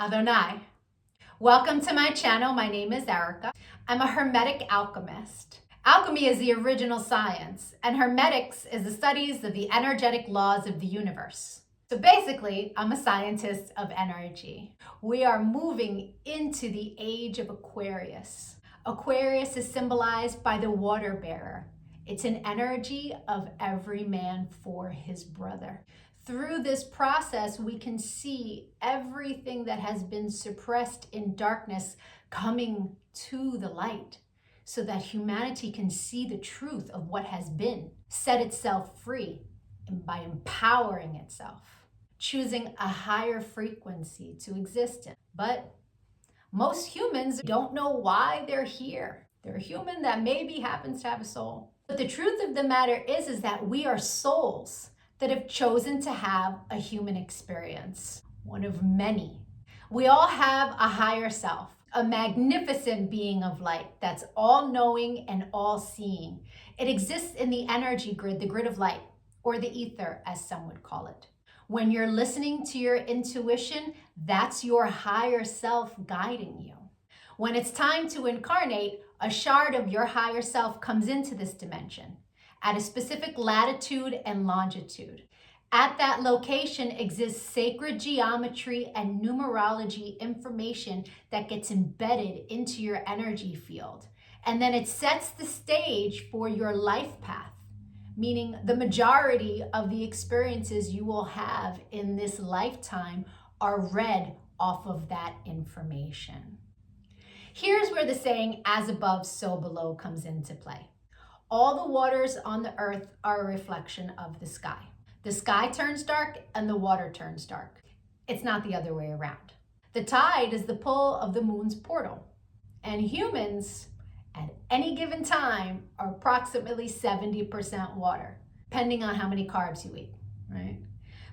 Adonai. Welcome to my channel. My name is Erica. I'm a Hermetic alchemist. Alchemy is the original science, and Hermetics is the studies of the energetic laws of the universe. So basically, I'm a scientist of energy. We are moving into the age of Aquarius. Aquarius is symbolized by the water bearer. It's an energy of every man for his brother. Through this process, we can see everything that has been suppressed in darkness coming to the light so that humanity can see the truth of what has been, set itself free, and by empowering itself, choosing a higher frequency to exist in. But most humans don't know why they're here. They're a human that maybe happens to have a soul. But the truth of the matter is that we are souls that have chosen to have a human experience, one of many. We all have a higher self, a magnificent being of light that's all-knowing and all-seeing. It exists in the energy grid, the grid of light, or the ether, as some would call it. When you're listening to your intuition, that's your higher self guiding you. When it's time to incarnate, a shard of your higher self comes into this dimension at a specific latitude and longitude. At that location exists sacred geometry and numerology information that gets embedded into your energy field. And then it sets the stage for your life path, meaning the majority of the experiences you will have in this lifetime are read off of that information. Here's where the saying, as above, so below, comes into play. All the waters on the earth are a reflection of the sky. The sky turns dark and the water turns dark. It's not the other way around. The tide is the pull of the moon's portal. And humans, at any given time, are approximately 70% water, depending on how many carbs you eat, right?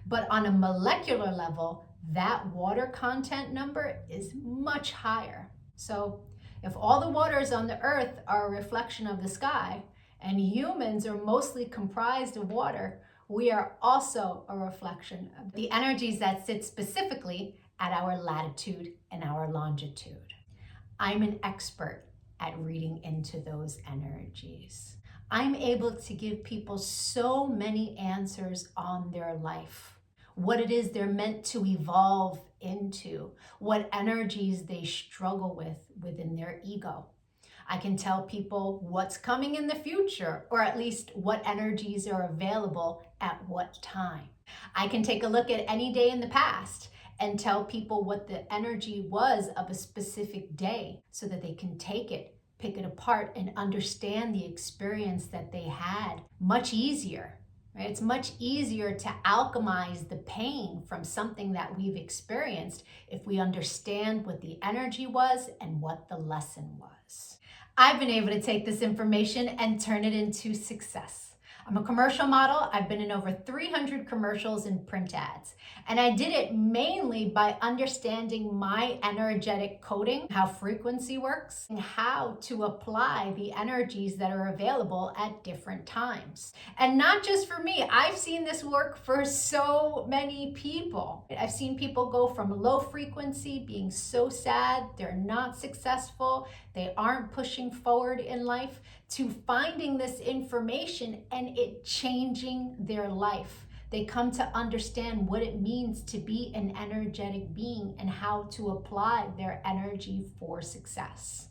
But on a molecular level, that water content number is much higher. So if all the waters on the earth are a reflection of the sky, and humans are mostly comprised of water, we are also a reflection of the energies that sit specifically at our latitude and our longitude. I'm an expert at reading into those energies. I'm able to give people so many answers on their life, what it is they're meant to evolve into, what energies they struggle with within their ego. I can tell people what's coming in the future, or at least what energies are available at what time. I can take a look at any day in the past and tell people what the energy was of a specific day so that they can take it, pick it apart, and understand the experience that they had much easier. Right? It's much easier to alchemize the pain from something that we've experienced if we understand what the energy was and what the lesson was. I've been able to take this information and turn it into success. I'm a commercial model. I've been in over 300 commercials and print ads. And I did it mainly by understanding my energetic coding, how frequency works, and how to apply the energies that are available at different times. And not just for me, I've seen this work for so many people. I've seen people go from low frequency, being so sad, they're not successful, they aren't pushing forward in life, to finding this information and it changing their life. They come to understand what it means to be an energetic being and how to apply their energy for success.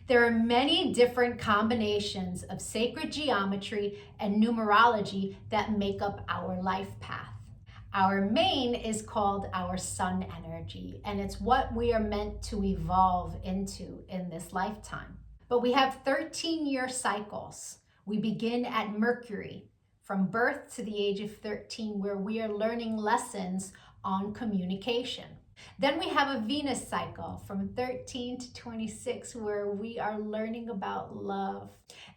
There are many different combinations of sacred geometry and numerology that make up our life path. Our main is called our sun energy, and it's what we are meant to evolve into in this lifetime. But we have 13-year cycles. We begin at Mercury, from birth to the age of 13, where we are learning lessons on communication. Then we have a Venus cycle from 13 to 26, where we are learning about love.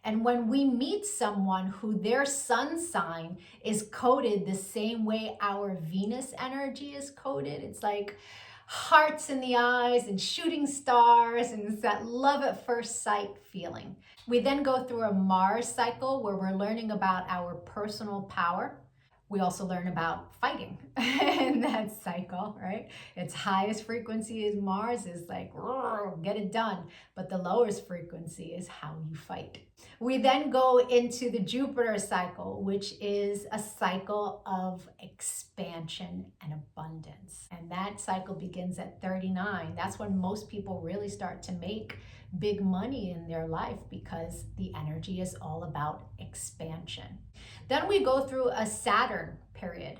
And when we meet someone who their sun sign is coded the same way our Venus energy is coded, it's like hearts in the eyes and shooting stars, and it's that love at first sight feeling. We then go through a Mars cycle where we're learning about our personal power. We also learn about fighting in that cycle, right? Its highest frequency is Mars, is like, get it done. But the lowest frequency is how you fight. We then go into the Jupiter cycle, which is a cycle of expansion and abundance. And that cycle begins at 39. That's when most people really start to make big money in their life, because the energy is all about expansion. Then we go through a Saturn period,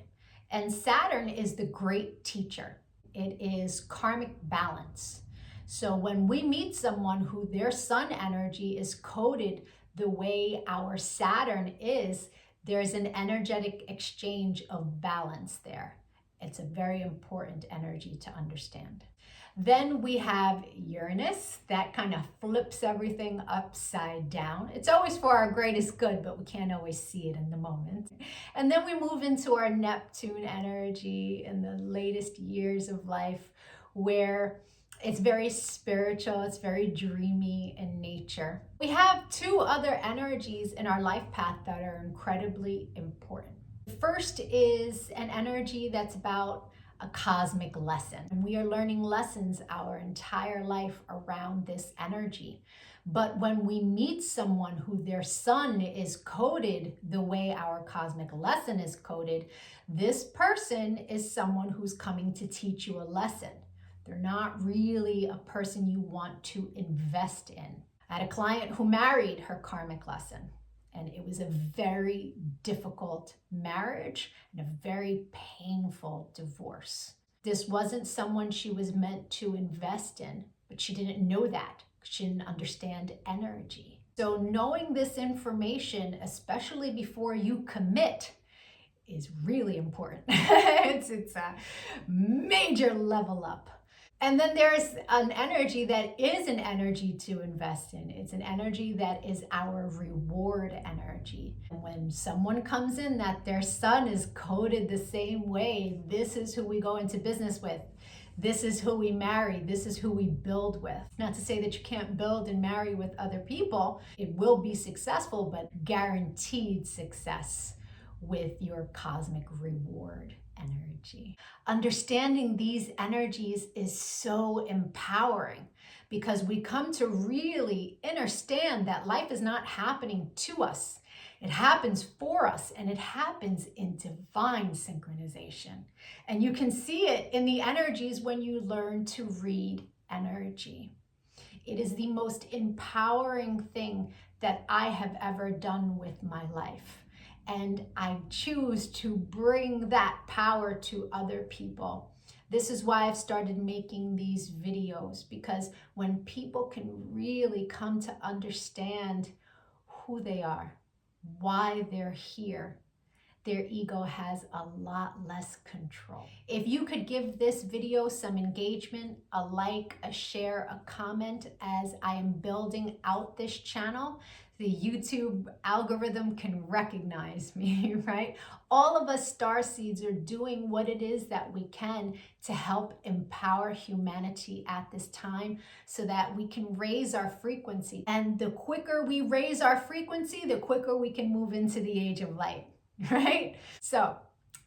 and Saturn is the great teacher. It is karmic balance. So when we meet someone who their sun energy is coded the way our Saturn is, there's an energetic exchange of balance there. It's a very important energy to understand. Then we have Uranus, that kind of flips everything upside down. It's always for our greatest good, but we can't always see it in the moment. And then we move into our Neptune energy in the latest years of life, where it's very spiritual, it's very dreamy in nature. We have two other energies in our life path that are incredibly important. The first is an energy that's about a cosmic lesson. And we are learning lessons our entire life around this energy. But when we meet someone who their sun is coded the way our cosmic lesson is coded, this person is someone who's coming to teach you a lesson. They're not really a person you want to invest in. I had a client who married her karmic lesson, and it was a very difficult marriage and a very painful divorce. This wasn't someone she was meant to invest in, but she didn't know that. She didn't understand energy. So knowing this information, especially before you commit, is really important. It's a major level up. And then there's an energy that is an energy to invest in. It's an energy that is our reward energy. And when someone comes in that their sun is coded the same way, this is who we go into business with. This is who we marry. This is who we build with. Not to say that you can't build and marry with other people. It will be successful, but guaranteed success with your cosmic reward energy. Understanding these energies is so empowering, because we come to really understand that life is not happening to us. It happens for us, and it happens in divine synchronization. And you can see it in the energies when you learn to read energy. It is the most empowering thing that I have ever done with my life. And I choose to bring that power to other people. This is why I've started making these videos, because when people can really come to understand who they are, why they're here, their ego has a lot less control. If you could give this video some engagement, a like, a share, a comment, as I am building out this channel, the YouTube algorithm can recognize me, right? All of us starseeds are doing what it is that we can to help empower humanity at this time, so that we can raise our frequency. And the quicker we raise our frequency, the quicker we can move into the age of light, right? So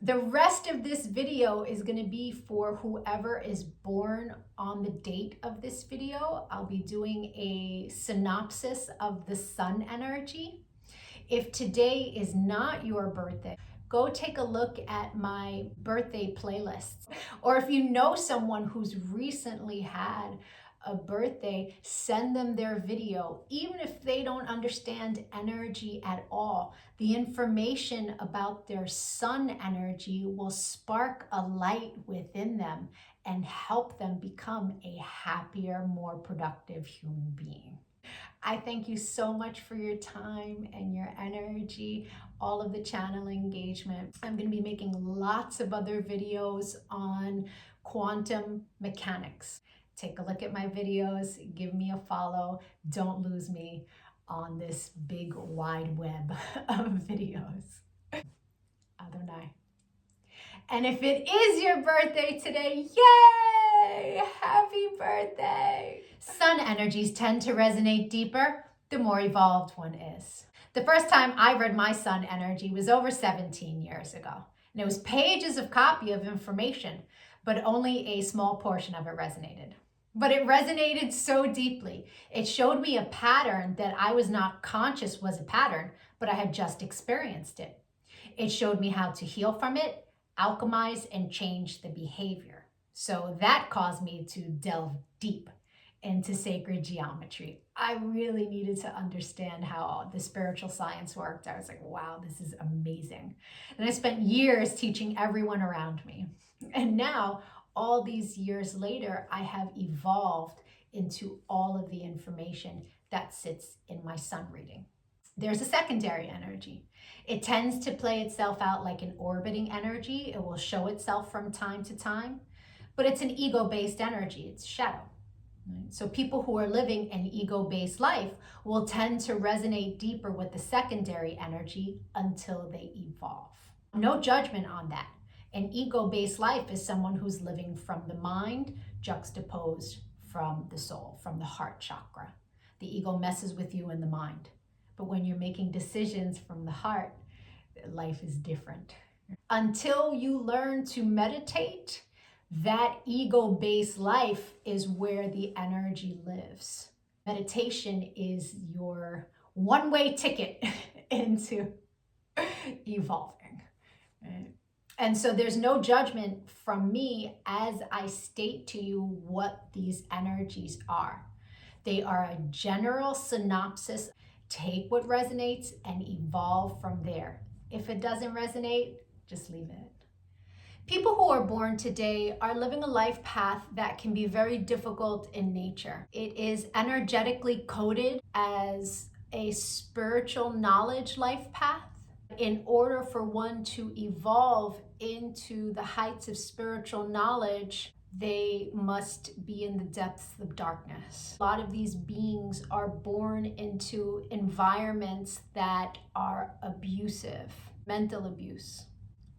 the rest of this video is going to be for whoever is born on the date of this video. I'll be doing a synopsis of the sun energy. If today is not your birthday, go take a look at my birthday playlists. Or if you know someone who's recently had a birthday, send them their video. Even if they don't understand energy at all, the information about their sun energy will spark a light within them and help them become a happier, more productive human being. I thank you so much for your time and your energy, all of the channel engagement. I'm going to be making lots of other videos on quantum mechanics. Take a look at my videos, give me a follow. Don't lose me on this big wide web of videos. Adonai. And if it is your birthday today, yay! Happy birthday! Sun energies tend to resonate deeper the more evolved one is. The first time I read my sun energy was over 17 years ago. And it was pages of copy of information, but only a small portion of it resonated. But it resonated so deeply. It showed me a pattern that I was not conscious was a pattern, but I had just experienced it. It showed me how to heal from it, alchemize, and change the behavior. So that caused me to delve deep into sacred geometry. I really needed to understand how the spiritual science worked. I was like, wow, this is amazing. And I spent years teaching everyone around me. And now, all these years later, I have evolved into all of the information that sits in my sun reading. There's a secondary energy. It tends to play itself out like an orbiting energy. It will show itself from time to time, but it's an ego-based energy. It's shadow. Right? So people who are living an ego-based life will tend to resonate deeper with the secondary energy until they evolve. No judgment on that. An ego-based life is someone who's living from the mind juxtaposed from the soul, from the heart chakra. The ego messes with you in the mind. But when you're making decisions from the heart, life is different. Until you learn to meditate, that ego-based life is where the energy lives. Meditation is your one-way ticket into evolving. Right? And so there's no judgment from me as I state to you what these energies are. They are a general synopsis. Take what resonates and evolve from there. If it doesn't resonate, just leave it. People who are born today are living a life path that can be very difficult in nature. It is energetically coded as a spiritual knowledge life path. In order for one to evolve into the heights of spiritual knowledge, they must be in the depths of darkness. A lot of these beings are born into environments that are abusive, mental abuse,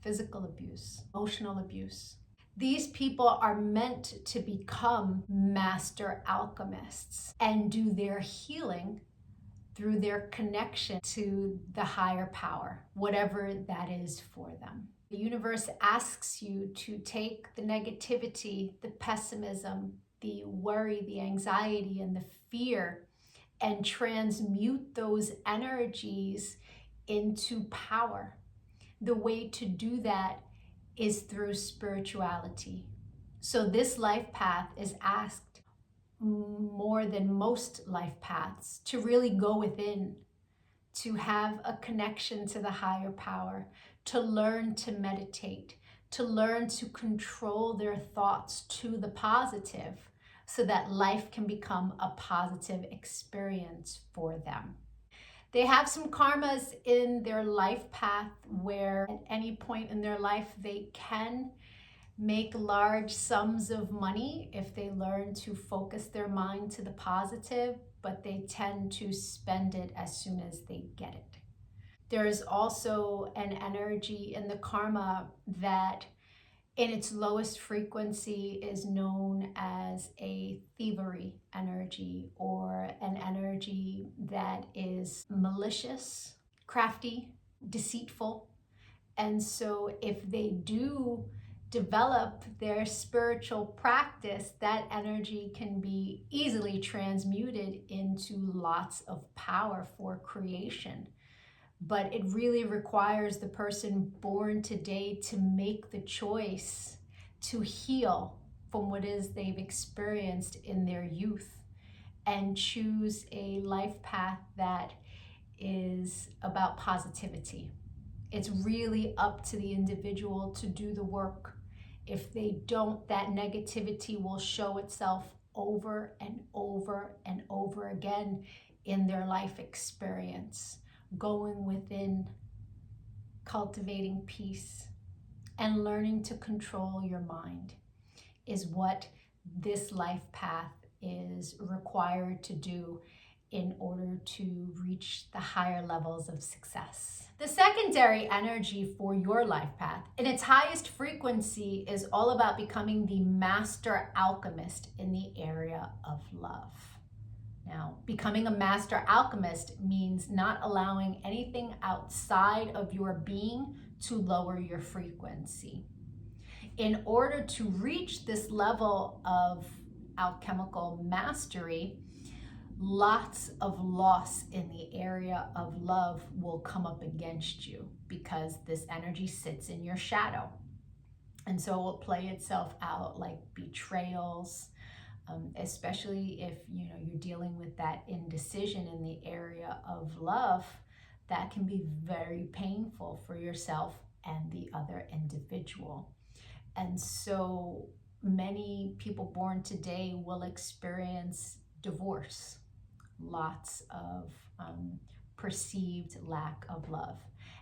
physical abuse, emotional abuse. These people are meant to become master alchemists and do their healing through their connection to the higher power, whatever that is for them. The universe asks you to take the negativity, the pessimism, the worry, the anxiety, and the fear, and transmute those energies into power. The way to do that is through spirituality. So this life path is asked more than most life paths to really go within, to have a connection to the higher power, to learn to meditate, to learn to control their thoughts to the positive so that life can become a positive experience for them. They have some karmas in their life path where at any point in their life they can make large sums of money if they learn to focus their mind to the positive, but they tend to spend it as soon as they get it. There is also an energy in the karma that in its lowest frequency is known as a thievery energy, or an energy that is malicious, crafty, deceitful. And so if they do develop their spiritual practice, that energy can be easily transmuted into lots of power for creation. But it really requires the person born today to make the choice to heal from what is they've experienced in their youth and choose a life path that is about positivity. It's really up to the individual to do the work. If they don't, that negativity will show itself over and over and over again in their life experience. Going within, cultivating peace, and learning to control your mind is what this life path is required to do in order to reach the higher levels of success. The secondary energy for your life path, in its highest frequency, is all about becoming the master alchemist in the area of love. Now, becoming a master alchemist means not allowing anything outside of your being to lower your frequency. In order to reach this level of alchemical mastery, lots of loss in the area of love will come up against you because this energy sits in your shadow. And so it will play itself out like betrayals, especially if you're dealing with that indecision in the area of love. That can be very painful for yourself and the other individual. And so many people born today will experience divorce, lots of perceived lack of love.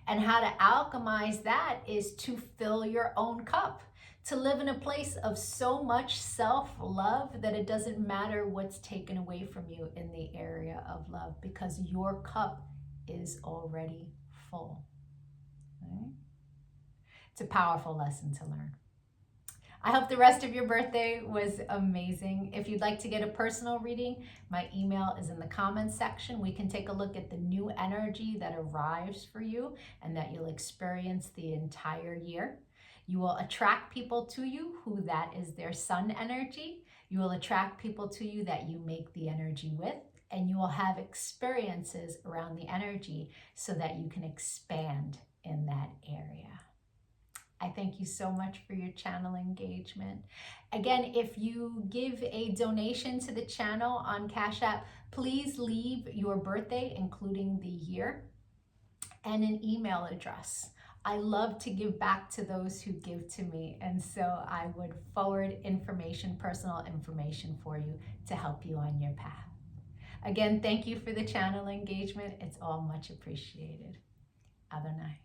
And how to alchemize that is to fill your own cup, to live in a place of so much self-love that it doesn't matter what's taken away from you in the area of love, because your cup is already full. Right? It's a powerful lesson to learn. I hope the rest of your birthday was amazing. If you'd like to get a personal reading, my email is in the comments section. We can take a look at the new energy that arrives for you and that you'll experience the entire year. You will attract people to you who that is their sun energy. You will attract people to you that you make the energy with, and you will have experiences around the energy so that you can expand in that area. I thank you so much for your channel engagement. Again, if you give a donation to the channel on Cash App, please leave your birthday, including the year, and an email address. I love to give back to those who give to me, and so I would forward information, personal information for you to help you on your path. Again, thank you for the channel engagement. It's all much appreciated. Adonai.